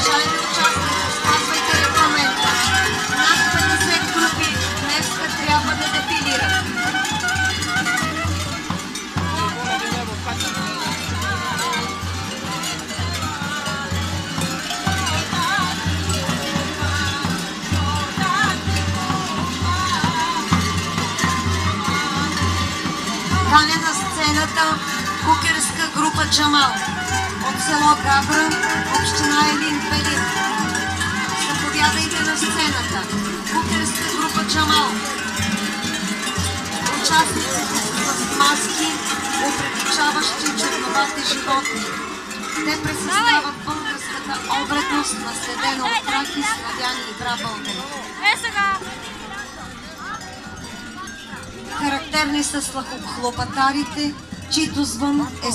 Уважаеми участници, спазвайте регламента. Над 50 групи днеска трябва да дефилират. Каня на сцената кукерска група Джамал от село Габра, община Елин Пелин. Заповядайте на сцената. Кукерска група Джамал. Участниците са с маски, оприличаващи черновати животни. Те представят българската обредност, наследена от траки, славяни и прабългари. Характерни са хлопатарите, чийто звън е